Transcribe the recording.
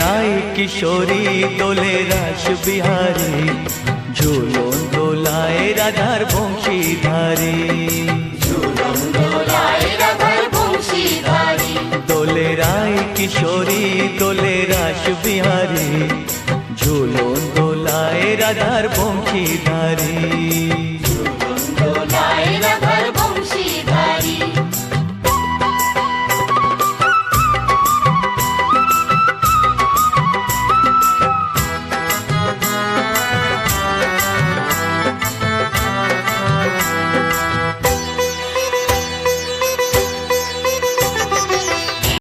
রায় কিশোরী দোলে রাস বিহারী, ঝুলন দোলায় রাধার বংশীধারী। দোলে রায় কিশোরী দোলে রাস বিহারী, ঝুলন দোলায় রাধার বংশীধারী।